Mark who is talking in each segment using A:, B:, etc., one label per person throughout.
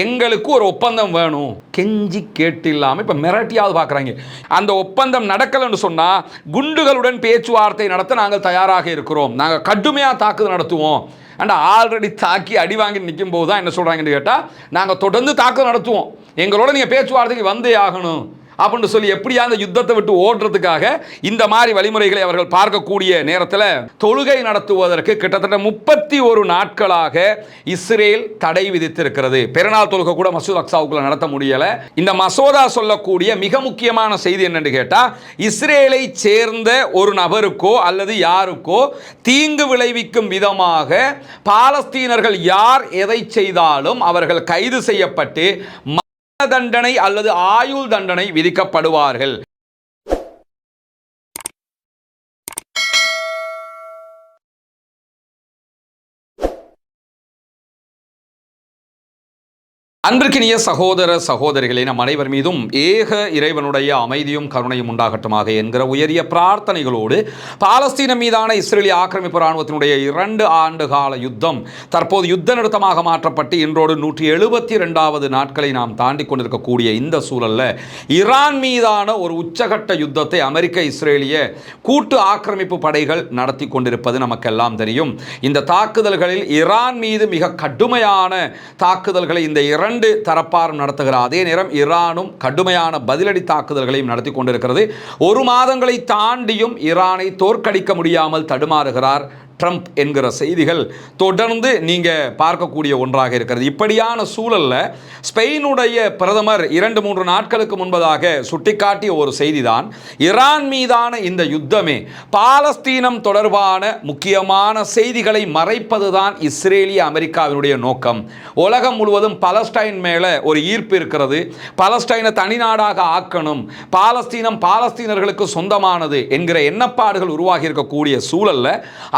A: எங்களுக்கு ஒரு ஒப்பந்தம் வேணும், கெஞ்சி கேட்டு இல்லாமல் இப்போ மிரட்டியாவது பார்க்குறாங்க. அந்த ஒப்பந்தம் நடக்கலைன்னு சொன்னால் குண்டுகளுடன் பேச்சுவார்த்தை நடத்த நாங்கள் தயாராக இருக்கிறோம், நாங்கள் கடுமையாக தாக்குதல் நடத்துவோம். அண்ட் ஆல்ரெடி தாக்கி அடி வாங்கி நிற்கும் போது தான் என்ன சொல்கிறாங்கன்னு கேட்டால், நாங்கள் தொடர்ந்து தாக்குதல் நடத்துவோம், எங்களோட நீங்கள் பேச்சுவார்த்தைக்கு வந்தே ஆகணும் அப்படின்னு சொல்லி எப்படியா அந்த யுத்தத்தை விட்டு ஓடுறதுக்காக இந்த மாதிரி வழிமுறைகளை அவர்கள் பார்க்கக்கூடிய நேரத்தில் தொழுகை நடத்துவதற்கு கிட்டத்தட்ட 31 நாட்களாக இஸ்ரேல் தடை விதித்திருக்கிறது. பெருநாள் தொழுகை கூட மசூத் அக்ஸாவுக்குள்ள நடத்த முடியலை. இந்த மசோதா சொல்லக்கூடிய மிக முக்கியமான செய்தி என்னன்னு கேட்டால், இஸ்ரேலை சேர்ந்த ஒரு நபருக்கோ அல்லது யாருக்கோ தீங்கு விளைவிக்கும் விதமாக பாலஸ்தீனர்கள் யார் எதை செய்தாலும் அவர்கள் கைது செய்யப்பட்டு தண்டனை அல்லது ஆயுள் தண்டனை விதிக்கப்படுவார்கள். அன்பிற்கினிய சகோதர சகோதரிகளே, நம் அனைவர் மீதும் ஏக இறைவனுடைய அமைதியும் கருணையும் உண்டாகட்டுமாக என்கிற உயரிய பிரார்த்தனைகளோடு பாலஸ்தீன மீதான இஸ்ரேலிய ஆக்கிரமிப்பு இராணுவத்தினுடைய 2 ஆண்டு கால யுத்தம் தற்போது யுத்த நிறுத்தமாக மாற்றப்பட்டு இன்றோடு 172வது நாட்களை நாம் தாண்டி கொண்டிருக்கக்கூடிய இந்த சூழலில் ஈரான் மீதான ஒரு உச்சகட்ட யுத்தத்தை அமெரிக்க இஸ்ரேலிய கூட்டு ஆக்கிரமிப்பு படைகள் நடத்தி கொண்டிருப்பது நமக்கெல்லாம் தெரியும். இந்த தாக்குதல்களில் ஈரான் மீது மிக கடுமையான தாக்குதல்களை இந்த 2 தரப்பாரும் நடத்துகிறார். அதே நேரம் ஈரானும் கடுமையான பதிலடி தாக்குதல்களையும் நடத்தி கொண்டிருக்கிறது. 1 மாதங்களை தாண்டியும் ஈரானை தோற்கடிக்க முடியாமல் தடுமாறுகிறார் ட்ரம்ப் என்கிற செய்திகள் தொடர்ந்து நீங்கள் பார்க்கக்கூடிய ஒன்றாக இருக்கிறது. இப்படியான சூழலில் ஸ்பெயினுடைய பிரதமர் 2-3 நாட்களுக்கு முன்பதாக சுட்டிக்காட்டிய ஒரு செய்தி தான், ஈரான் மீதான இந்த யுத்தமே பாலஸ்தீனம் தொடர்பான முக்கியமான செய்திகளை மறைப்பது தான் இஸ்ரேலிய அமெரிக்காவினுடைய நோக்கம். உலகம் முழுவதும் பலஸ்டைன் மேலே ஒரு ஈர்ப்பு இருக்கிறது, பலஸ்டைனை தனிநாடாக ஆக்கணும், பாலஸ்தீனம் பாலஸ்தீனர்களுக்கு சொந்தமானது என்கிற எண்ணப்பாடுகள் உருவாகி இருக்கக்கூடிய சூழலில்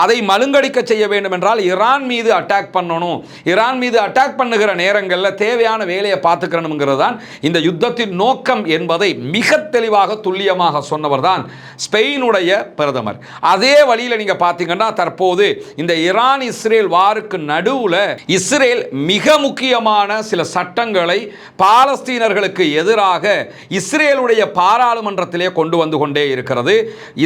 A: அதை மழுங்கடிக்க செய்ய வேண்டும் என்றால் ஈரான் மீது அட்டாக் பண்ணணும். ஈரான் மீது அட்டாக் பண்ணுகிற நேரங்களில் தேவையான வேலையை பார்த்துக்கணுங்கிறது தான் இந்த யுத்தத்தின் நோக்கம் என்பதை மிக தெளிவாக துல்லியமாக சொன்னவர் தான் ஸ்பெயினுடைய பிரதமர். அதே வழியில் நீங்கள் பார்த்தீங்கன்னா தற்போது இந்த ஈரான் இஸ்ரேல் வாருக்கு நடுவில் இஸ்ரேல் மிக முக்கியமான சில சட்டங்களை பாலஸ்தீனர்களுக்கு எதிராக இஸ்ரேலுடைய பாராளுமன்றத்திலே கொண்டு வந்து கொண்டே இருக்கிறது.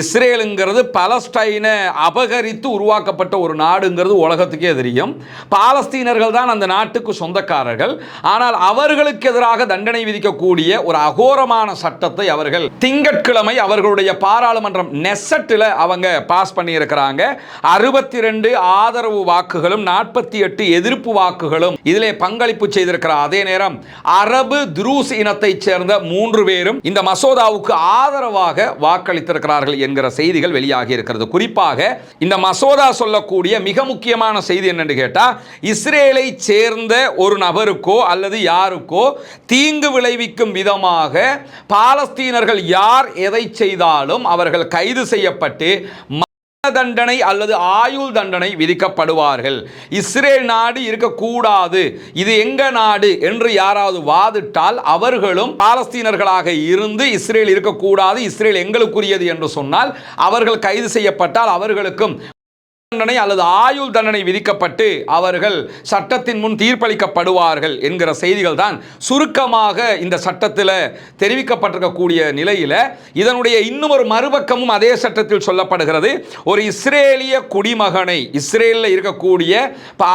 A: இஸ்ரேலுங்கிறது பலஸ்டைனை அபகரித்து உருவாக்கப்பட்ட ஒரு நாடுங்கிறது உலகத்துக்கே தெரியும். பாலஸ்தீனர்கள் தான் அந்த நாட்டுக்கு சொந்தக்காரர்கள். ஆனால் அவர்களுக்கு எதிராக தண்டனை விதிக்கக்கூடிய ஒரு அகோரமான சட்டத்தை அவர்கள் திங்கட்கிழமை அவர்களுடைய பாராளுமன்றம் நெசட்டில் அவங்க பாஸ் பண்ணி இருக்கிறாங்க. 62 ஆதரவு வாக்குகளும் 48 எதிர்ப்பு வாக்குகளும் இதிலே பங்களிப்பு செய்திருக்கிறார். அதே நேரம் அரபு துரூஸ் இனத்தைச் சேர்ந்த 3 பேரும் இந்த மசோதாவுக்கு ஆதரவாக வாக்களித்திருக்கிறார்கள் என்கிற செய்திகள் வெளியாகி இருக்கிறது. குறிப்பாக இந்த மசோதா சொல்லக்கூடிய மிக முக்கியமான செய்தி என்னன்னு கேட்டா, இஸ்ரேலை சேர்ந்த ஒரு நபருக்கோ அல்லது யாருக்கோ தீங்கு விளைவிக்கும் விதமாக பாலஸ்தீனர்கள் யார் எதை செய்தாலும் அவர்கள் கைது செய்யப்பட்டு தண்டனை அல்லது ஆயுள் தண்டனை விதிக்கப்படுவார்கள். இஸ்ரேல் நாடு இருக்கக்கூடாது, இது எங்க நாடு என்று யாராவது வாதிட்டால் அவர்களும் பாலஸ்தீனர்களாக இருந்து இஸ்ரேல் இருக்கக்கூடாது, இஸ்ரேல் எங்களுக்குரியது என்று சொன்னால் அவர்கள் கைது செய்யப்பட்டால் அவர்களுக்கும் தண்டனை அல்லது ஆயுள் தண்டனை விதிக்கப்பட்டு அவர்கள் சட்டத்தின் முன் தீர்ப்பளிக்கப்படுவார்கள் என்கிற செய்திகள் தான் சுருக்கமாக இந்த சட்டத்தில் தெரிவிக்கப்பட்டிருக்கக்கூடிய நிலையில் இதனுடைய இன்னும் ஒரு மறுபக்கமும் அதே சட்டத்தில் சொல்லப்படுகிறது. ஒரு இஸ்ரேலிய குடிமகனை, இஸ்ரேலில் இருக்கக்கூடிய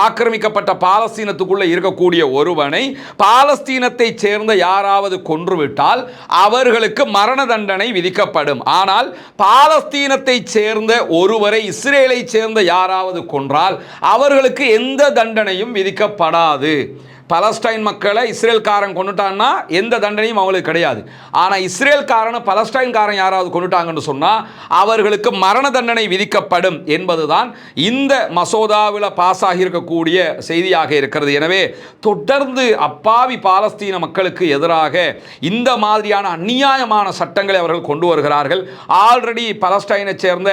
A: ஆக்கிரமிக்கப்பட்ட பாலஸ்தீனத்துக்குள்ள இருக்கக்கூடிய ஒருவனை பாலஸ்தீனத்தை சேர்ந்த யாராவது கொன்றுவிட்டால் அவர்களுக்கு மரண தண்டனை விதிக்கப்படும். ஆனால் பாலஸ்தீனத்தை சேர்ந்த ஒருவரை இஸ்ரேலை சேர்ந்த யாராவது கொன்றால் அவர்களுக்கு எந்த தண்டனையும் விதிக்கப்படாது. பலஸ்டைன் மக்களை இஸ்ரேல்காரன் கொண்டுட்டான்னா எந்த தண்டனையும் அவங்களுக்கு கிடையாது. ஆனால் இஸ்ரேல்காரனை பலஸ்டைன்காரன் யாராவது கொண்டுட்டாங்கன்னு சொன்னால் அவர்களுக்கு மரண தண்டனை விதிக்கப்படும் என்பதுதான் இந்த மசோதாவில் பாஸ் ஆகியிருக்கக்கூடிய செய்தியாக இருக்கிறது. எனவே தொடர்ந்து அப்பாவி பாலஸ்தீன மக்களுக்கு எதிராக இந்த மாதிரியான அநியாயமான சட்டங்களை அவர்கள் கொண்டு வருகிறார்கள். ஆல்ரெடி பலஸ்டைனை சேர்ந்த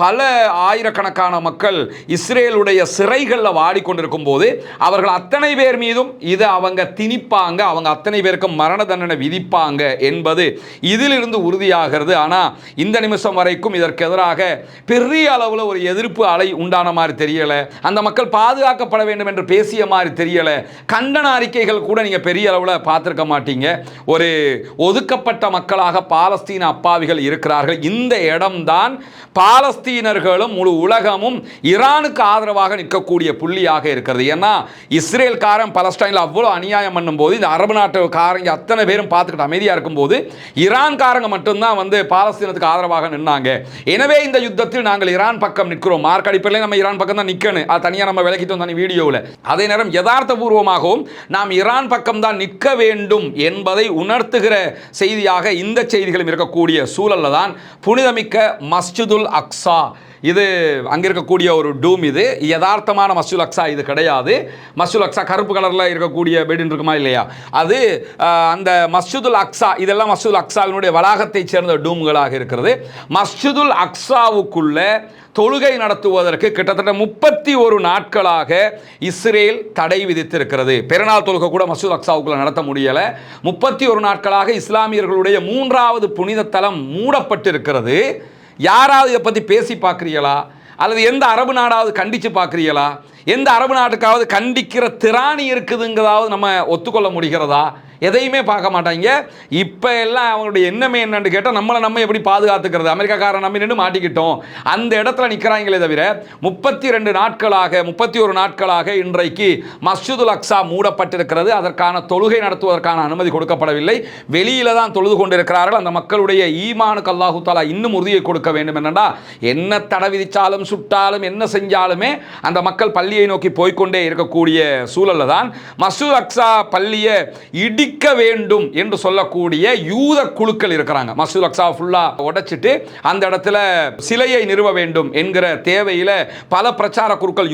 A: பல ஆயிரக்கணக்கான மக்கள் இஸ்ரேலுடைய சிறைகளில் வாடிக்கொண்டிருக்கும் போது அவர்கள் அத்தனை பேர் மீதும் இதை அவங்க திணிப்பாங்க, அவங்க அத்தனை பேருக்கும் மரண தண்டனை விதிப்பாங்க என்பது இதிலிருந்து உறுதியாகிறது. ஆனால் இந்த நிமிஷம் வரைக்கும் இதற்கு எதிராக பெரிய அளவில் ஒரு எதிர்ப்பு அலை உண்டான மாதிரி தெரியலை. அந்த மக்கள் பாதுகாக்கப்பட வேண்டும் என்று பேசிய மாதிரி தெரியலை. கண்டன அறிக்கைகள் கூட நீங்கள் பெரிய அளவில் பார்த்துருக்க மாட்டீங்க. ஒரு ஒதுக்கப்பட்ட மக்களாக பாலஸ்தீன அப்பாவிகள் இருக்கிறார்கள். இந்த இடம்தான் பாலஸ்தீனர்களும் முழு உலகமும் ஈரானுக்கு ஆதரவாக நிற்கக்கூடிய புள்ளியாக இருக்கிறது. ஏன்னா இஸ்ரேல்காரன் பலஸ்டைனில் அவ்வளோ அநியாயம் பண்ணும்போது இந்த அரபு நாட்டுக்காரங்க அத்தனை பேரும் பார்த்துக்கிட்டு அமைதியாக இருக்கும்போது ஈரான்காரங்க மட்டும்தான் வந்து பாலஸ்தீனத்துக்கு ஆதரவாக நின்னாங்க. எனவே இந்த யுத்தத்தில் நாங்கள் ஈரான் பக்கம் நிற்கிறோம். மார்க் அடிப்படையில் நம்ம ஈரான் பக்கம் தான் நிற்கணும். அது தனியாக நம்ம விளக்கிட்டோம் தனி வீடியோவில். அதே நேரம் யதார்த்தபூர்வமாகவும் நாம் ஈரான் பக்கம் தான் நிற்க வேண்டும் என்பதை உணர்த்துகிற செய்தியாக இந்த செய்திகளும் இருக்கக்கூடிய சூழலில் தான் புனிதமிக்க மஸ்ஜிதுல் அக்ஸா, இது அங்கே இருக்கக்கூடிய ஒரு டூம், இது யதார்த்தமான மஸ்ஜிதுல் அக்ஸா இது கிடையாது. மஸ்ஜிதுல் அக்ஸா கருப்பு கலரில் இருக்கக்கூடிய பெடின் இருக்குமா இல்லையா, அது அந்த மஸ்ஜிதுல் அக்ஸா, இதெல்லாம் மஸ்ஜிதுல் அக்ஸாவினுடைய வளாகத்தை சேர்ந்த டூம்களாக இருக்கிறது. மஸ்ஜிதுல் அக்ஸாவுக்குள்ள தொழுகை நடத்துவதற்கு கிட்டத்தட்ட 31 நாட்களாக இஸ்ரேல் தடை விதித்திருக்கிறது. பெருநாள் தொழுகை கூட மஸ்ஜிதுல் அக்ஸாவுக்குள்ள நடத்த முடியலை. 31 நாட்களாக இஸ்லாமியர்களுடைய 3வது புனித தலம் மூடப்பட்டிருக்கிறது. யாராவது இதை பற்றி பேசி பார்க்குறீங்களா? அல்லது எந்த அரபு நாடாவது கண்டித்து பார்க்குறீங்களா? எந்த அரபு நாட்டுக்காவது கண்டிக்கிற திராணி இருக்குதுங்கிறதாவது நம்ம ஒத்துக்கொள்ள முடிகிறதா? எதையுமே பார்க்க மாட்டாங்க. இப்போ எல்லாம் அவங்களுடைய எண்ணமே என்னன்னு கேட்டால் நம்மளை நம்ம எப்படி பாதுகாத்துக்கிறது, அமெரிக்காக்காரன் நம்பி நின்று மாட்டிக்கிட்டோம் அந்த இடத்துல நிற்கிறாங்களே தவிர 32 நாட்களாக 31 நாட்களாக இன்றைக்கு மஸ்ஜிதுல் அக்ஸா மூடப்பட்டிருக்கிறது. அதற்கான தொழுகை நடத்துவதற்கான அனுமதி கொடுக்கப்படவில்லை. வெளியில தான் தொழுது கொண்டிருக்கிறார்கள். அந்த மக்களுடைய ஈமானுக்கு அல்லாஹு தஆலா இன்னும் உறுதியை கொடுக்க வேண்டும். என்னன்னா என்ன தடை விதிச்சாலும் சுட்டாலும் என்ன செஞ்சாலுமே அந்த மக்கள் பள்ளியை நோக்கி போய்கொண்டே இருக்கக்கூடிய சூழலில் தான் மஸ்ஜிதுல் அக்ஸா பள்ளியை இடிக்க வேண்டும் என்று சொல்லக்கூடிய யூத குழுக்கள் இருக்கிறாங்க. மஸ்ஜிதுல் அக்ஸா ஃபுல்லா உடைச்சிட்டு அந்த இடத்துல சிலையை நிறுவ வேண்டும் என்கிற தேவையில் பல பிரச்சார குழுக்கள்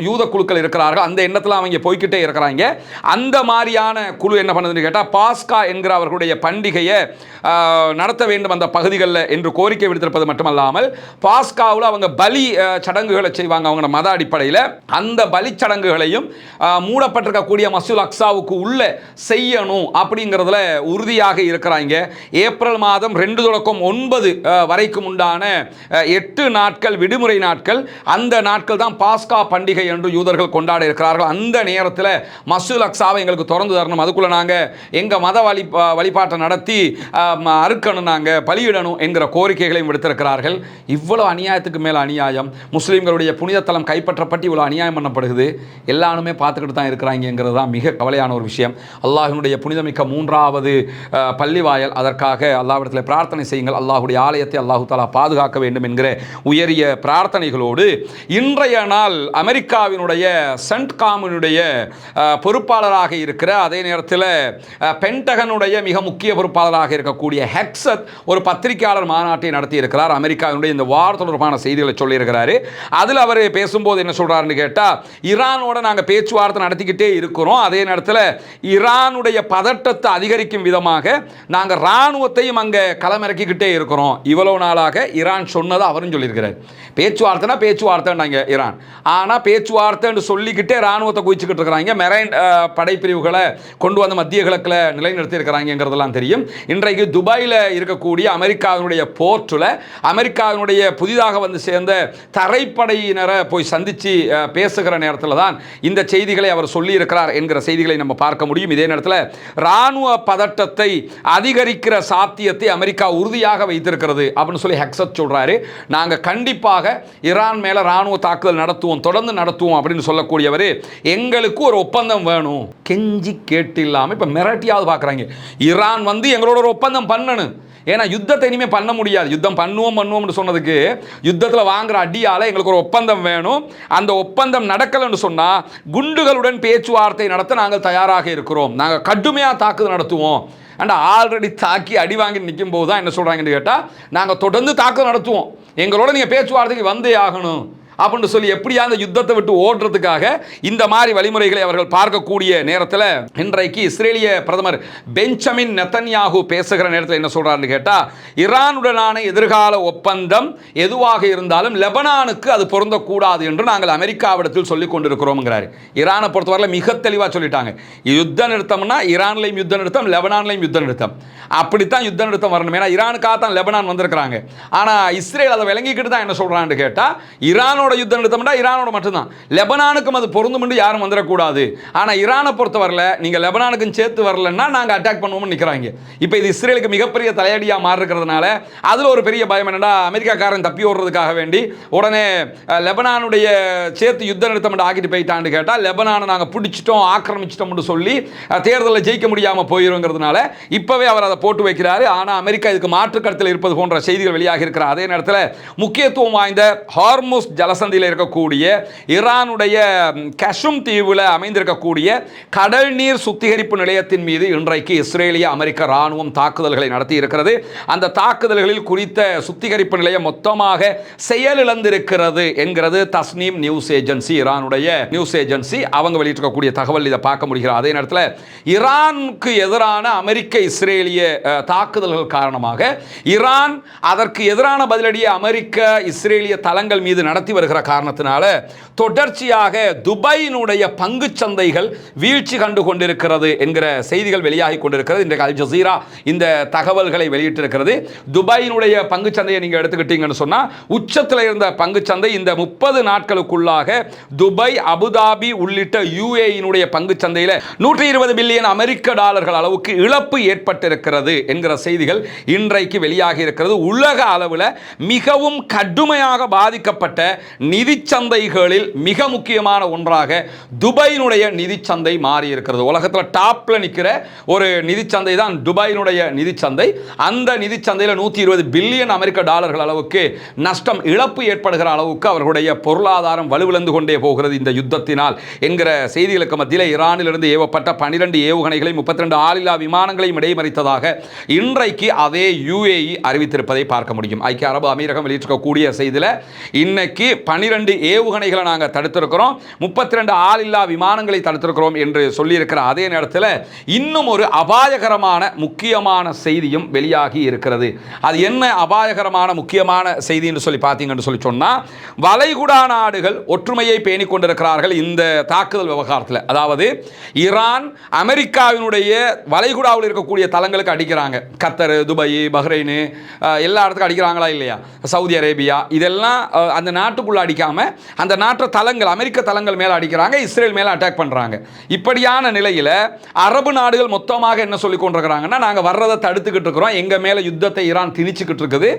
A: யூத குழுக்கள் இருக்கிறார்கள். அந்த எண்ணத்தில் அவங்க போய்கிட்டே இருக்கிறாங்க. அந்த மாதிரியான குழு என்ன பண்ணுதுன்னு கேட்டால் பாஸ்கா என்கிற அவர்களுடைய பண்டிகையை நடத்த வேண்டும் அந்த பகுதிகளில் என்று கோரிக்கை விடுத்திருப்பது மட்டுமல்லாமல் பாஸ்காவில் அவங்க பலி சடங்குகளை செய்வாங்க அவங்க மத அடிப்படையில். அந்த பலி சடங்குகளையும் மூடப்பட்டிருக்கக்கூடிய மஸ்ஜிதுல் அக்ஸாவுக்கு உள்ள செய்யணும் அப்படிங்கிறதுல உறுதியாக இருக்கிறாங்க. ஏப்ரல் மாதம் 2 தொடக்கம் 9 வரைக்கும் உண்டான 8 நாட்கள் விடுமுறை நாட்கள். அந்த நாட்கள் தான் பாஸ்கா பண்டிகை என்று யூதர்கள் கொண்டாட இருக்கிறார்கள். அந்த நேரத்தில் மஸ்ஜிதுல் அக்ஸாவை எங்களுக்கு திறந்து தரணும், அதுக்குள்ள நாங்கள் எங்கள் மத வழிபாட்டை நடத்தி அறுக்கணும், நாங்கள் பலியிடணும் என்கிற கோரிக்கைகளையும் விடுத்திருக்கிறார்கள். இவ்வளவு அநியாயத்துக்கு மேலே அநியாயம், முஸ்லீம்களுடைய புனித தலம் கைப்பற்றப்பட்டு இவ்வளோ அநியாயம் பண்ணப்படுகிறது. எல்லாருமே பார்த்துக்கிட்டு தான் இருக்கிறாங்கிறது தான் மிக கவலையான ஒரு விஷயம். அல்லாஹ்வினுடைய புனிதமிக்க 3வது பள்ளிவாயல், அதற்காக அல்லாஹ்விடத்தில் பிரார்த்தனை செய்யுங்கள். அல்லாஹ்வுடைய ஆலயத்தை அல்லாஹு தஆலா பாதுகாக்க வேண்டும் என்கிற உயரிய பிரார்த்தனைகளோடு இன்றைய நாள் அமெரிக்காவினுடைய சென்ட்காமினுடைய பொறுப்பாளராக இருக்கிற, அதே நேரத்தில் பென்டகனுடைய மிக முக்கிய பொறுப்பாளராக இருக்கக்கூடிய ஹெக்ஸத் ஒரு பத்திரிகையாளர் மாநாட்டை நடத்தி இருக்கிறார். அமெரிக்காவினுடைய இந்த வார் தொடர்பான செய்திகளை சொல்லியிருக்கிறாரு. அதில் அவர் பேசும்போது என்ன சொல்றாருன்னு கேட்டால், ஈரானோட நாங்கள் பேச்சுவார்த்தை நடத்திக்கிட்டே இருக்கிறோம், அதே நேரத்தில் ஈரானுடைய பதட்டத்தை அதிகரிக்கும் விதமாக நாங்கள் இராணுவத்தையும் அங்கே களமிறக்கிக்கிட்டே இருக்கிறோம். இவ்வளவு நாளாக ஈரான் சொன்னதை அவரும் சொல்லியிருக்கிறார். பேச்சுவார்த்தைனா பேச்சுவார்த்தைன்னாங்க ஈரான், ஆனால் பேச்சுவார்த்தைன்னு சொல்லிக்கிட்டே இராணுவத்தை குவிச்சுக்கிட்டு இருக்கிறாங்க. மெரைன் படைப்பிரிவுகளை கொண்டு வந்து மத்திய கிழக்கில் நிலைநிறுத்தி இருக்கிறாங்கிறதெல்லாம் தெரியும். இன்றைக்கு துபாயில் இருக்கக்கூடிய அமெரிக்காவினுடைய போர்ட்டில் அமெரிக்காவினுடைய புதிதாக வந்து சேர்ந்த தரைப்படையினரை போய் சந்தித்து பேசுகிற நேரத்தில் தான் இந்த செய்திகளை அவர் சொல்லியிருக்கிறார் என்கிற செய்திகளை நம்ம பார்க்க முடியும். இதே நேரத்தில் இராணுவ பதட்டத்தை அதிகரிக்கிற சாத்தியத்தை அமெரிக்கா உறுதியாக வைத்திருக்கிறது அப்படின்னு சொல்லி ஹெக்ஸத் சொல்றாரு. நாங்கள் கண்டிப்பாக ஈரான் மேல இராணுவ தாக்குதல் நடத்துவோம், தொடர்ந்து நடத்துவோம் அப்படின்னு சொல்லக்கூடியவர். எங்களுக்கு ஒரு ஒப்பந்தம் வேணும், கெஞ்சி கேட்டு இல்லாமல் இப்போ மிரட்டியாவது பார்க்குறாங்க. ஈரான் வந்து எங்களோட ஒரு ஒப்பந்தம் பண்ணணும், ஏன்னா யுத்தத்தை இனிமேல் பண்ண முடியாது. யுத்தம் பண்ணுவோம்னு சொன்னதுக்கு யுத்தத்தில் வாங்குற அடியால் எங்களுக்கு ஒரு ஒப்பந்தம் வேணும், அந்த ஒப்பந்தம் நடக்கலைன்னு சொன்னால் குண்டுகளுடன் பேச்சுவார்த்தை நடத்த நாங்கள் தயாராக இருக்கிறோம், நாங்கள் கடுமையாக தாக்குதல் நடத்துவோம். அண்ட் ஆல்ரெடி தாக்கி அடி வாங்கி நிற்கும் போது தான் என்ன சொல்கிறாங்கன்னு கேட்டால், நாங்கள் தொடர்ந்து தாக்குதல் நடத்துவோம், எங்களோட நீங்கள் பேச்சுவார்த்தைக்கு வந்தே ஆகணும் அப்படின்னு சொல்லி எப்படியா அந்த யுத்தத்தை விட்டு ஓடுறதுக்காக இந்த மாதிரி வழிமுறைகளை அவர்கள் பார்க்கக்கூடிய நேரத்தில் இன்றைக்கு இஸ்ரேலிய பிரதமர் பெஞ்சமின் நெத்தன்யாகு பேசுகிற நேரத்தில் என்ன சொல்றாருன்னு கேட்டா, ஈரானுடனான எதிர்கால ஒப்பந்தம் எதுவாக இருந்தாலும் லெபனானுக்கு அது பொருந்தக்கூடாது என்று நாங்கள் அமெரிக்காவிடத்தில் சொல்லிக் கொண்டிருக்கிறோம்ங்கிறாரு. ஈரானை பொறுத்தவரை மிக தெளிவாக சொல்லிட்டாங்க, யுத்த நிறுத்தம்னா ஈரான்லையும் யுத்த நிறுத்தம், லெபனான்லையும் யுத்த நிறுத்தம். அப்படித்தான் யுத்த நிறுத்தம் வரணும். ஏன்னா ஈரானுக்காக தான் லெபனான் வந்திருக்கிறாங்க. ஆனால் இஸ்ரேல் அதை விளங்கிக்கிட்டு தான் என்ன சொல்றான்னு கேட்டால், ஈரானோட யுத்த நிறுத்தம்னா ஈரானோட மட்டும்தான், லெபனானுக்கும் அது பொருந்தும் என்று யாரும் வந்துடக்கூடாது. ஆனால் ஈரானை பொறுத்தவரையில் நீங்கள் லெபனானுக்கும் சேர்த்து வரலன்னா நாங்கள் அட்டாக் பண்ணுவோம்னு நிற்கிறாங்க. இப்போ இது இஸ்ரேலுக்கு மிகப்பெரிய தலையடியாக மாறி இருக்கிறதுனால அதில் ஒரு பெரிய பயம் என்னடா, அமெரிக்காக்காரன் தப்பி ஓடுறதுக்காக வேண்டி உடனே லெபனானுடைய சேர்த்து யுத்த நிறுத்தம் ஆக்கிட்டு போயிட்டான்னு கேட்டால், லெபனானை நாங்கள் பிடிச்சிட்டோம் ஆக்கிரமிச்சிட்டோம்னு சொல்லி தேர்தலில் ஜெயிக்க முடியாமல் போயிருங்கிறதுனால இப்போவே அவர் அதை போட்டு வைக்கிறாரு. ஆனால் அமெரிக்கா இதுக்கு மாற்று கருத்தில் இருப்பது போன்ற செய்திகள் வெளியாக இருக்கிற அதே நேரத்தில் முக்கியத்துவம் வாய்ந்த ஹார்முஸ் ஜலசந்தியில் இருக்கக்கூடிய ஈரானுடைய கஷும் தீவில் அமைந்திருக்கக்கூடிய கடல் நீர் சுத்திகரிப்பு நிலையத்தின் மீது இன்றைக்கு இஸ்ரேலிய அமெரிக்க ராணுவம் தாக்குதல்களை நடத்தி இருக்கிறது. அந்த தாக்குதல்களில் குறித்த சுத்திகரிப்பு நிலையம் மொத்தமாக செயலிழந்திருக்கிறது என்கிறது தஸ்னீம் நியூஸ் ஏஜென்சி, ஈரானுடைய நியூஸ் ஏஜென்சி. அவங்க வெளியிட்டிருக்கக்கூடிய தகவல் இதை பார்க்க முடிகிறது. அதே நேரத்தில் ஈரானுக்கு எதிரான அமெரிக்க இஸ்ரேலிய தாக்குதல்கள் காரணமாக ஈரான் அதற்கு எதிரான பதிலடியை அமெரிக்க இஸ்ரேலிய தளங்கள் மீது நடத்தி வருகிற காரணத்தினால தொடர்ச்சியாக துபாயினுடைய பங்கு சந்தைகள் வீழ்ச்சி கண்டு கொண்டிருக்கிறது என்கிற செய்திகள் வெளியாகி கொண்டிருக்கிறது. இன்றைக்கு அல் ஜசீரா இந்த தகவல்களை வெளியிட்டிருக்கிறது. துபாயினுடைய பங்கு சந்தையை நீங்கள் எடுத்துக்கிட்டீங்கன்னு சொன்னால், உச்சத்தில் இருந்த பங்கு சந்தை இந்த 30 நாட்களுக்குள்ளாக துபாய், அபுதாபி உள்ளிட்ட யுஏஇனுடைய பங்கு சந்தையில் 120 பில்லியன் அமெரிக்க டாலர்கள் அளவுக்கு இழப்பு ஏற்பட்டிருக்கிறது என்கிற செய்திகள் இன்றைக்கு வெளியாகி இருக்கிறது. உலக அளவில் மிகவும் கடுமையாக பாதிக்கப்பட்ட நிதி சந்தைகளில் மிக முக்கியமான ஒன்றாக துபாயினுடைய நிதி சந்தை மாறி இருக்கிறது. உலகத்தில் டாப்ல நிற்கிற ஒரு நிதி சந்தை தான் துபாயினுடைய நிதி சந்தை. அந்த நிதி சந்தையில் 120 பில்லியன் அமெரிக்க டாலர்கள் அளவுக்கு நஷ்டம், இழப்பு ஏற்படுகிற அளவுக்கு அவர்களுடைய பொருளாதாரம் வலுவிழந்து கொண்டே போகிறது இந்த யுத்தத்தினால் என்கிற செய்திகளுக்கு மத்தியில் ஈரானிலிருந்து ஏவப்பட்ட 12 ஏவுகணைகளை 32 ஆளில்லா விமானங்களையும் இடைமறித்ததாக இன்றைக்கு அதே யுஏஇ அறிவித்திருப்பதை பார்க்க முடியும். ஐக்கிய அரபு அமீரகம் வெளியிட்டிருக்கக்கூடிய செய்தியில் இன்னைக்கு 12 ஏவுகணைகளை நாங்கள் தடுத்திருக்கிறோம், 32 ஆளில்லா விமானங்களை தடுத்திருக்கிறோம் என்று சொல்லியிருக்கிற அதே நேரத்தில் இன்னும் ஒரு அபாயகரமான முக்கியமான செய்தியும் வெளியாகி இருக்கிறது. அது என்ன அபாயகரமான முக்கியமான செய்தி என்று சொல்லி பார்த்தீங்கன்னு சொல்லி சொன்னால், வளைகுடா நாடுகள் ஒற்றுமையை பேணிக் கொண்டிருக்கிறார்கள் இந்த தாக்குதல் விவகாரத்தில். அதாவது ஈரான் அமெரிக்காவினுடைய வளைகுடாவில் இருக்கக்கூடிய தளங்களுக்கு அடிக்கிறாங்க. கத்தர், துபாய், பஹ்ரைன் எல்லா இடத்துக்கும் அடிக்கிறாங்களா இல்லையா, சவுதி அரேபியா, இதெல்லாம் அந்த நாட்டுக்குள்ள அடிக்காம அந்த நாட்டு தளங்கள், அமெரிக்க தளங்கள் மேலே அடிக்கிறாங்க, இஸ்ரேல் மேலே அட்டாக் பண்ணுறாங்க. இப்படியான நிலையில் அரபு நாடுகள் மொத்தமாக என்ன சொல்லி கொண்டிருக்கிறாங்கன்னா, நாங்கள் வர்றதை தடுத்துக்கிட்டு இருக்கிறோம், எங்கள் மேலே யுத்தத்தை ஈரான் திணிச்சுக்கிட்டு இருக்குது,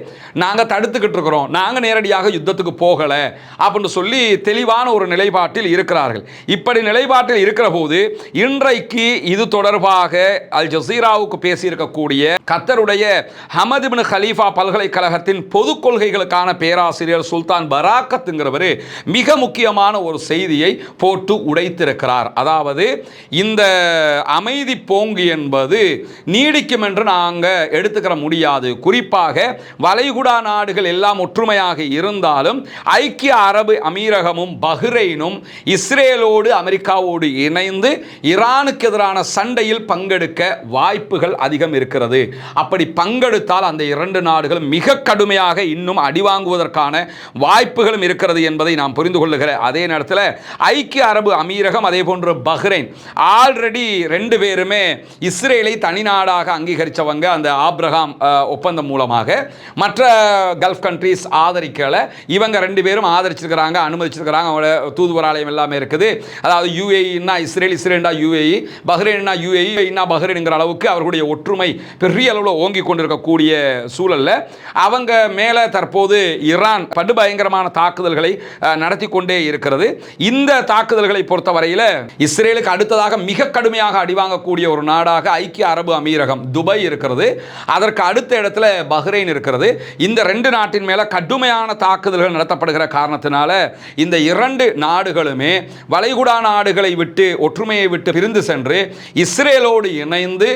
A: நாங்கள் தடுத்துக்கிட்டு இருக்கிறோம், நாங்கள் நேரடியாக யுத்தத்துக்கு போகலை அப்படின்னு சொல்லி தெளிவான ஒரு நிலைப்பாட்டில் இருக்கிறார்கள். இப்படி நிலைப்பாட்டில் இருக்கிற போது இன்றைக்கு இது தொடர்பாக அல் ஜசீராவுக்கு பேசியிருக்கக்கூடிய கத்தருடைய ஹமத் இப்னு கலீஃபா பல்கலைக்கழகத்தின் பொது கொள்கைகளுக்கான பேராசிரியர் சுல்தான் பராக்கத்ங்கிறவர் மிக முக்கியமான ஒரு செய்தியை போட்டு உடைத்திருக்கிறார். அதாவது இந்த அமைதி போங்கு என்பது நீடிக்கும் என்று நாங்கள் எடுத்துக்கிற முடியாது. குறிப்பாக வளைகுடா நாடுகள் எல்லாம் ஒற்றுமையாக இருந்தாலும் ஐக்கிய அரபு அமீரகமும் பஹ்ரைனும் இஸ்ரேலோடு அமெரிக்காவோடு இணைந்து ஈரானுக்கு எதிரான சண்டையில் பங்கெடுக்க வாய்ப்புகள் அதிகம் இருக்கிறது. அப்படி பங்கெடுத்தால் அந்த 2 நாடுகளும் மிக கடுமையாக இன்னும் அடிவாங்குவதற்கான வாய்ப்புகளும் இருக்கிறது என்பதை நாம் புரிந்து கொள்ளுகிற அதே நேரத்தில் ஐக்கிய அரபு அமீரகம் அதே போன்று பஹ்ரைன் ஆல்ரெடி 2 பேருமே இஸ்ரேலை தனி நாடாக அங்கீகரித்தவங்க. அந்த ஆப்ரஹாம் ஒப்பந்தம் மூலமாக மற்ற கல்ஃப் கண்ட்ரீஸ் ஆதரிக்கல, இவங்க 2 பேரும் ஆதரிச்சிருக்கிறாங்க, அனுமதிச்சிருக்கிறாங்க. அவங்களோட தூதுவராலயம் எல்லாமே இருக்குது. அதாவது யுஏஇன்னா இஸ்ரேல், இஸ்ரேல்னா யுஏஇ, பஹ்ரைன்னா யுஏஇன்னா பஹ்ரைன்ங்கிற அளவுக்கு அவர்களுடைய ஒற்றுமை பெரிய அளவில் ஓங்கி கொண்டிருக்கக்கூடிய சூழல்ல அவங்க மேலே தற்போது ஈரான் படுபயங்கரமான தாக்குதல்களை நடத்தி கொண்டே இருக்கிறது. இந்த தாக்குதல்களை பொறுத்தவரையில் இஸ்ரேலுக்கு அடுத்ததாக மிக கடுமையாக அடிவாங்கக்கூடிய ஒரு நாடாக ஐக்கிய அரபு அமீரகம் துபாய் இருக்கிறது. அதற்கு அடுத்த இடத்துல பஹ்ரைன் இருக்கிறது. இந்த 2 நாட்டின் மேல கடுமையான தாக்குதல்கள் நடத்தப்படுகிற காரணத்தினால இந்த 2 நாடுகளுமே வளைகுடா நாடுகளை விட்டு, ஒற்றுமையை விட்டு பிரிந்து சென்று இஸ்ரேலோடு இணைந்து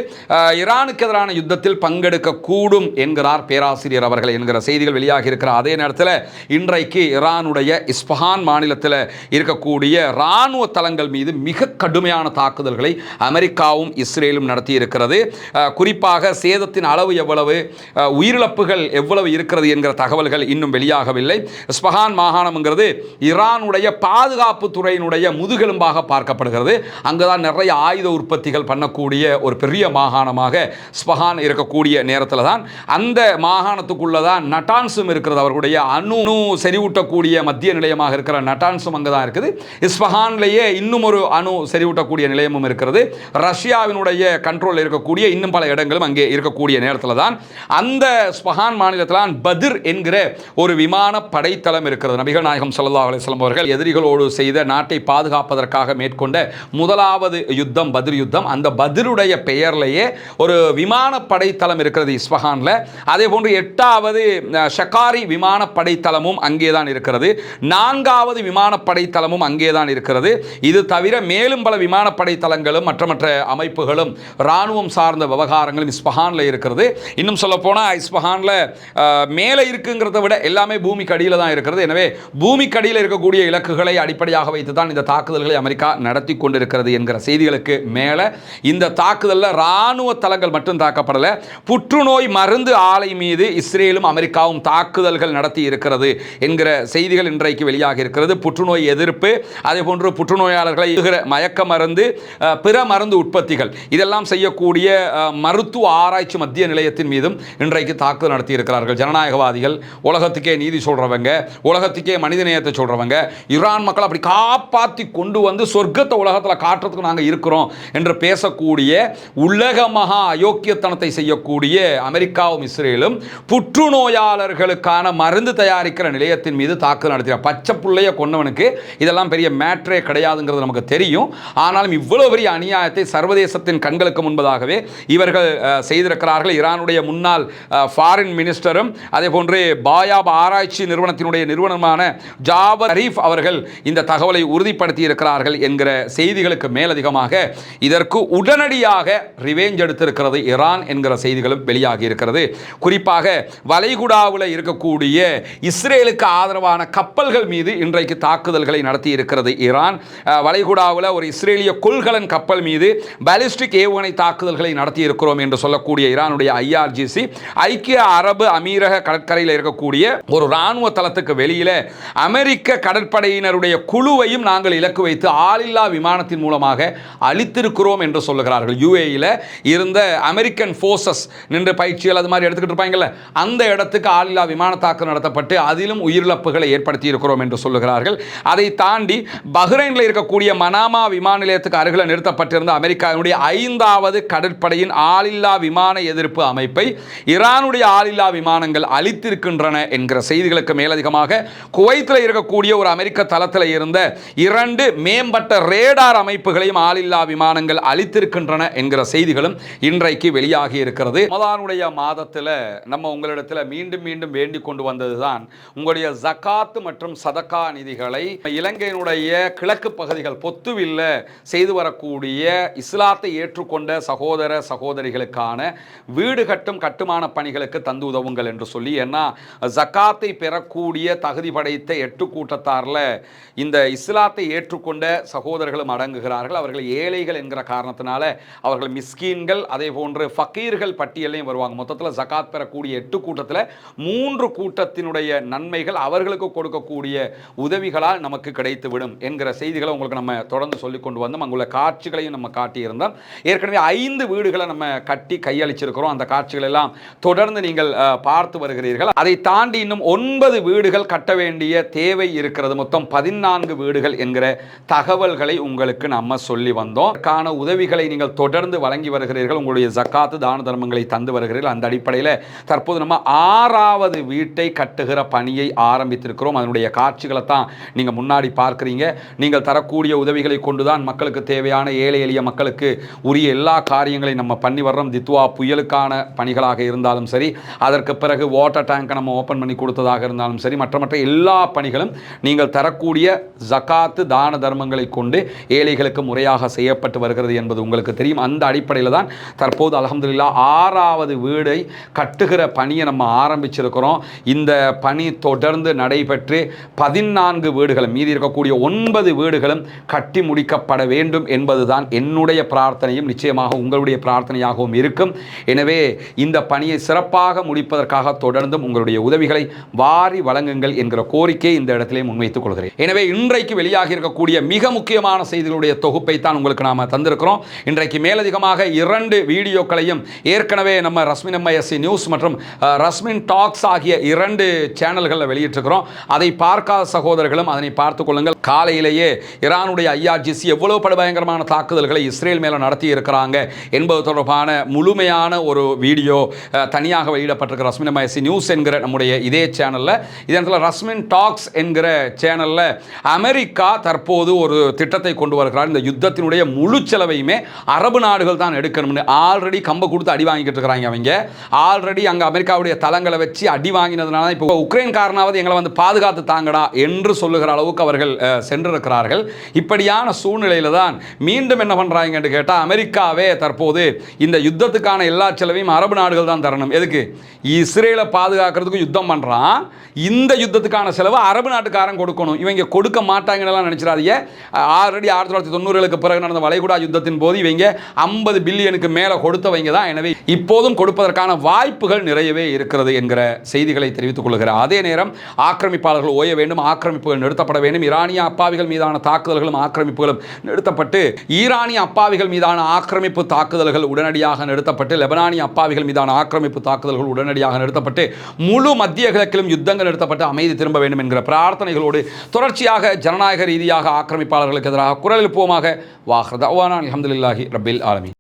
A: ஈரானுக்கு எதிரான யுத்தத்தில் பங்கெடுக்க கூடும் என்கிறார் பேராசிரியர் அவர்கள் என்கிற செய்திகள் வெளியாகி இருக்கிற அதே நேரத்தில் இன்றைக்கு ஈரான் ஈரானுடைய இஸ்பஹான் மாநிலத்தில் இருக்கக்கூடிய இராணுவ தளங்கள் மீது மிக கடுமையான தாக்குதல்களை அமெரிக்காவும் இஸ்ரேலும் நடத்தி இருக்கிறது. குறிப்பாக சேதத்தின் அளவு எவ்வளவு, உயிரிழப்புகள் எவ்வளவு இருக்கிறது என்கிற தகவல்கள் இன்னும் வெளியாகவில்லை. இஸ்பஹான் மாகாணம்ங்கிறது ஈரானுடைய பாதுகாப்பு துறையினுடைய முதுகெலும்பாக பார்க்கப்படுகிறது. அங்குதான் நிறைய ஆயுத உற்பத்திகள் பண்ணக்கூடிய ஒரு பெரிய மாகாணமாக இஸ்பஹான் இருக்கக்கூடிய நேரத்தில் தான் அந்த மாகாணத்துக்குள்ளதான் நட்டான்ஸும் இருக்கிறது. அவர்களுடைய அணு செறிவூட்டக்கூடிய மத்திய நிலையமாக இருக்கிற நட்டான்ஸும் அங்கே தான் இருக்குது. இஸ்பஹான்லேயே இன்னும் ஒரு அணு செறிவூட்டக்கூடிய நிலையமும் இருக்கிறது. ரஷ்யாவினுடைய கண்ட்ரோல் இருக்கக்கூடிய இன்னும் பல இடங்களும் அங்கே இருக்கக்கூடிய நேரத்தில் தான் அந்த இஸ்பஹான் மாநிலத்தில் பத்ர் என்கிற ஒரு விமான படைத்தளம் இருக்கிறது. நபிகள் நாயகம் ஸல்லல்லாஹு அலைஹி வஸல்லம் அவர்கள் எதிரிகளோடு செய்த நாட்டை பாதுகாப்பதற்காக மேற்கொண்ட முதலாவது யுத்தம் பத்ர் யுத்தம். அந்த பத்ருடைய பெயர்லேயே ஒரு விமான படைத்தளம் இருக்கிறது இஸ்பஹானில். அதே போன்று 8வது ஷகாரி விமான படைத்தளமும் அங்கே தான் இருக்கிறது. 4வது விமானப்படை தளமும் அங்கே தான் இருக்கிறது. இது தவிர மேலும் பல விமானப்படை தளங்களும் மற்ற அமைப்புகளும் இராணுவம் சார்ந்த விவகாரங்களும் இஸ்பஹானில் இருக்கிறது. இன்னும் சொல்ல போனால் இஸ்பஹானில் மேலே இருக்குங்கிறத விட எல்லாமே பூமிக்கு அடியில் தான் இருக்கிறது. எனவே பூமிக்கு அடியில் இருக்கக்கூடிய இலக்குகளை அடிப்படையாக வைத்து தான் இந்த தாக்குதல்களை அமெரிக்கா நடத்தி கொண்டிருக்கிறது என்கிற செய்திகளுக்கு மேலே இந்த தாக்குதலில் இராணுவ தளங்கள் மட்டும் தாக்கப்படலை, புற்றுநோய் மருந்து ஆலை மீது இஸ்ரேலும் அமெரிக்காவும் தாக்குதல்கள் நடத்தி இருக்கிறது என்கிற செய்திகள் இன்றைக்கு வெளியாக இருக்கிறது. புற்றுநோய் எதிர்ப்பு, அதே போன்று புற்றுநோயாளர்களை மயக்க மருந்து, பிற மருந்து உற்பத்திகள் இதெல்லாம் செய்யக்கூடிய மருத்துவ ஆராய்ச்சி மத்திய நிலையத்தின் மீதும் இன்றைக்கு தாக்குதல் நடத்தி இருக்கிறார்கள். ஜனநாயகவாதிகள், உலகத்துக்கே நீதி சொல்றவங்க, உலகத்துக்கே மனித நேயத்தை சொல்றவங்க, ஈரான் மக்கள் அப்படி காப்பாற்றி கொண்டு வந்து சொர்க்கத்தை உலகத்தில் காட்டுறதுக்கு நாங்கள் இருக்கிறோம் என்று பேசக்கூடிய உலக மகா அயோக்கியத்தனத்தை செய்யக்கூடிய அமெரிக்காவும் இஸ்ரேலும் புற்றுநோயாளர்களுக்கான மருந்து தயாரிக்கிற நிலையத்தின் மீது தாக்குதல் நடத்தினார். பச்சை புள்ளைய கொண்டவனுக்கு இதெல்லாம் பெரிய மேட்ரே கிடையாதுங்கிறது நமக்கு தெரியும். ஆனாலும் இவ்வளவு பெரிய அநியாயத்தை சர்வதேசத்தின் கண்களுக்கு முன்பதாகவே இவர்கள் செய்திருக்கிறார்கள். ஈரானுடைய முன்னாள் ஃபாரின் மினிஸ்டரும் அதே போன்று பாயாப் ஆராய்ச்சி நிறுவனத்தினுடைய நிறுவனமான ஜாபர் அரீஃப் அவர்கள் இந்த தகவலை உறுதிப்படுத்தி இருக்கிறார்கள் என்கிற செய்திகளுக்கு மேலதிகமாக இதற்கு உடனடியாக ரிவேஞ்ச் எடுத்திருக்கிறது ஈரான் என்கிற செய்திகளும் வெளியாகி இருக்கிறது. குறிப்பாக வளைகுடாவில் இருக்கக்கூடிய இஸ்ரேலுக்கு ஆதரவான கப்பல்கள் மீது இன்றைக்கு தாக்குதல்களை நடத்தி இருக்கிறது ஈரான். வளைகுடாவில் ஒரு இஸ்ரேலிய கொள்கலன் கப்பல் மீது பாலிஸ்டிக் ஏவுகணை தாக்குதல்களை நடத்தி இருக்கிறோம் என்று சொல்லக்கூடிய ஈரானுடைய IRGC ஐக்கிய அரபு அமீரக கடற்கரையில் இருக்கக்கூடிய ஒரு இராணுவ தளத்துக்கு வெளியில அமெரிக்க கடற்படையினருடைய குழுவையும் நாங்கள் இலக்கு வைத்து ஆளில்லா விமானத்தின் மூலமாக அழித்திருக்கிறோம் என்று சொல்லுகிறார்கள். UAEல இருந்த அமெரிக்கன் போர்சஸ் நின்று பயிற்சிகள் அது மாதிரி எடுத்துக்கிட்டு இருப்பாங்கல்ல, அந்த இடத்துக்கு ஆளில்லா விமான தாக்குதல் நடத்தப்பட்டு அதிலும் உயிரிழப்புகளை ஏற்படுத்தி இருக்கிறோம் என்று சொல்லுகிறார்கள். அதை தாண்டி பஹ்ரைனில் இருக்கக்கூடிய மனாமா விமான நிலையத்துக்கு அருகில் நிறுத்தப்பட்டிருந்த அமெரிக்காவினுடைய 5வது கடற்படையின் ஆளில்லா விமான எதிர்ப்பு அமைப்பை ஈரானுடைய ஆளில்லா விமானங்கள் அழித்திருக்கின்றன என்கிற செய்திகளுக்கு மேலதிகமாக குவைத்தில் இருக்கக்கூடிய ஒரு அமெரிக்க தளத்தில் இருந்த 2 மேம்பட்ட ரேடார் அமைப்புகளையும் ஆளில்லா விமானங்கள் அழித்திருக்கின்றன என்கிற செய்திகளும் இன்றைக்கு வெளியாகி இருக்கிறது. ரமதானுடைய மாதத்தில் நம்ம உங்களிடத்தில் மீண்டும் மீண்டும் வேண்டிக் கொண்டு வந்ததுதான் உங்களுடைய ஜகாத் மற்றும் சதகா நிதிகளை இலங்கையினுடைய கிழக்கு பகுதிகள் பொத்துவில்ல செய்து வரக்கூடிய இஸ்லாத்தை ஏற்றுக்கொண்ட சகோதர சகோதரிகளுக்கான வீடு கட்டும் கட்டுமான பணிகளுக்கு தந்து உதவுங்கள் என்று சொல்லி. ஏன்னா ஜகாத்தை பெறக்கூடிய தகுதி படைத்த 8 கூட்டத்தாரில் இந்த இஸ்லாத்தை ஏற்றுக்கொண்ட சகோதரர்களும் அடங்குகிறார்கள். அவர்கள் ஏழைகள் என்கிற காரணத்தினால அவர்கள் மிஸ்கீன்கள் அதே போன்று ஃபக்கீர்கள் பட்டியலையும் வருவாங்க. மொத்தத்தில் ஜகாத் பெறக்கூடிய 8 கூட்டத்தில் 3 கூட்டத்தினுடைய நன்மைகள் அவர்களுக்கு கொடுக்கக்கூடிய உதவிகளால் நமக்கு கிடைத்துவிடும் என்கிற செய்திகளை உங்களுக்கு நம்ம தொடர்ந்து சொல்லிக் கொண்டு வந்தோம். அங்குள்ள காட்சிகளையும் நம்ம காட்டியிருந்தோம். ஏற்கனவே 5 வீடுகளை நம்ம கட்டி கையளிச்சிருக்கிறோம். அந்த காட்சிகள் எல்லாம் தொடர்ந்து நீங்கள் பார்த்து வருகிறீர்கள். அதை தாண்டி இன்னும் 9 வீடுகள் கட்ட வேண்டிய தேவை இருக்கிறது. மொத்தம் 14 வீடுகள் என்கிற தகவல்களை உங்களுக்கு நம்ம சொல்லி வந்தோம். அதற்கான உதவிகளை நீங்கள் தொடர்ந்து வழங்கி வருகிறீர்கள். உங்களுடைய ஜக்காத்து தான தர்மங்களை தந்து வருகிறீர்கள். அந்த அடிப்படையில் தற்போது நம்ம 6வது வீட்டை கட்டுகிற பணியை ஆரம்பித்திருக்கிறோம். அதனுடைய காட்சிகளை தான் நீங்கள் முன்னாடி பார்க்குறீங்க. நீங்கள் தரக்கூடிய உதவிகளை கொண்டுதான் மக்களுக்கு தேவையான ஏழை எளிய மக்களுக்கு உரிய எல்லா காரியங்களையும் நம்ம பண்ணி வர்றோம். தித்வா புயலுக்கான பணிகளாக இருந்தாலும் சரி, அதற்கு பிறகு வாட்டர் டேங்கை நம்ம ஓப்பன் பண்ணி கொடுத்ததாக இருந்தாலும் சரி, மற்ற எல்லா பணிகளும் நீங்கள் தரக்கூடிய ஜகாத்து தான தர்மங்களை கொண்டு ஏழைகளுக்கு முறையாக செய்யப்பட்டு வருகிறது என்பது உங்களுக்கு தெரியும். அந்த அடிப்படையில் தான் தற்போது அல்ஹம்துலில்லாஹ் 6வது வீடை கட்டுகிற பணியை நம்ம ஆரம்பிச்சிருக்கிறோம். இந்த பணி தொடர்ந்து நடைபெறும். பெற்று 14 வீடுகளும் மீதி இருக்கக்கூடிய 9 வீடுகளும் கட்டி முடிக்கப்பட வேண்டும் என்பதுதான் என்னுடைய பிரார்த்தனையும் நிச்சயமாக உங்களுடைய பிரார்த்தனையாகவும் இருக்கும். எனவே இந்த பணியை சிறப்பாக முடிப்பதற்காக தொடர்ந்தும் உங்களுடைய உதவிகளை வாரி வழங்குங்கள் என்கிற கோரிக்கையை இந்த இடத்திலே முன்வைத்துக் கொள்கிறேன். எனவே இன்றைக்கு வெளியாகி இருக்கக்கூடிய மிக முக்கியமான செய்திகளுடைய தொகுப்பை தான் உங்களுக்கு நாம தந்திருக்கிறோம். இன்றைக்கு மேலதிகமாக 2 வீடியோக்களையும் ஏற்கனவே நம்ம ரஸ்மின் எம்ஐஎஸ்சி நியூஸ் மற்றும் ரஸ்மின் டாக்ஸ் ஆகிய 2 சேனல்களில் வெளியிட்டிருக்கிறோம். அதை பார்க்காத சகோதரர்களும் அதனை பார்த்துக் கொள்ளுங்கள். காலையிலேயே ஈரானுடைய IRGC எவ்வளவு படுபயங்கரமான தாக்குதல்களை இஸ்ரேல் மேல நடத்தி இருக்கிறாங்க என்பது தொடர்பான முழுமையான ஒரு வீடியோ தனியாக வெளியிடப்பட்டிருக்கிற ரஸ்மின் எம்ஐஎஸ்சி நியூஸ் என்கிற நம்முடைய இதே சேனலில். இதனால் ரஸ்மின் டாக்ஸ் என்கிற சேனலில் அமெரிக்கா தற்போது ஒரு திட்டத்தை கொண்டு வருகிறார். இந்த யுத்தத்தினுடைய முழு செலவையுமே அரபு நாடுகள் தான் எடுக்கணும்னு ஆல்ரெடி கம்ப கொடுத்து அடி வாங்கிட்டு இருக்கிறாங்க. அவங்க ஆல்ரெடி அங்கே அமெரிக்காவுடைய தளங்களை வச்சு அடி வாங்கினதுனால இப்போ உக்ரைன் காரணாவது எங்களை வந்து பாதுகாத்து தாங்கடா என்று சொல்லுகிற அளவுக்கு அவர்கள் சென்றிருக்கிறார்கள். இப்படியான சூழ்நிலையில் தான் மீண்டும் என்ன பண்ணுறாங்கன்னு கேட்டால் அமெரிக்காவே தற்போது இந்த யுத்தத்துக்கான எல்லா செலவையும் அரபு நாடுகள் தான் தரணும். எதுக்கு? இஸ்ரேலை பாதுகாக்கிறதுக்கு யுத்தம் பண்ணுறான். இந்த யுத்தத்துக்கான செலவு அரபு நாட்டுக்காரன் கொடுக்கணும். இவங்க கொடுக்க மாட்டாங்கன்னு நினைச்சிடாதீங்க. ஆல்ரெடி 1990களுக்கு பிறகு நடந்த வளைகுடா யுத்தத்தின் போது இவங்க 50 பில்லியனுக்கு மேலே கொடுத்தவங்க தான். எனவே இப்போதும் கொடுப்பதற்கான வாய்ப்புகள் நிறையவே இருக்கிறது என்கிற செய்திகளை தெரிவித்துக் கொள்கிறார். அதே நேரம் ஆக்கிரமிப்பாளர்கள் ஓய வேண்டும், ஆக்கிரமிப்புகள் நிறுத்தப்பட வேண்டும், ஈரானிய அப்பாவிகள் மீதான தாக்குதல்களும் ஆக்கிரமிப்புகளும் நிறுத்தப்பட்டு ஈரானிய அப்பாவிகள் மீதான ஆக்கிரமிப்பு தாக்குதல்கள் உடனடியாக நிறுத்தப்பட்டு லெபனானிய அப்பாவிகள் மீதான ஆக்கிரமிப்பு தாக்குதல்கள் உடனடியாக நிறுத்தப்பட்டு முழு மத்திய கிழக்கிலும் யுத்தங்கள் நிறுத்தப்பட்டு அமைதி திரும்ப வேண்டும் என்கிற பிரார்த்தனைகளோடு தொடர்ச்சியாக ஜனநாயக ரீதியாக ஆக்கிரமிப்பாளர்களுக்கு எதிராக குரல் எழுப்புவோமாக. வாஹ் தஅவானா அல்ஹம்துலில்லாஹி ரப்பில் ஆலமீன்.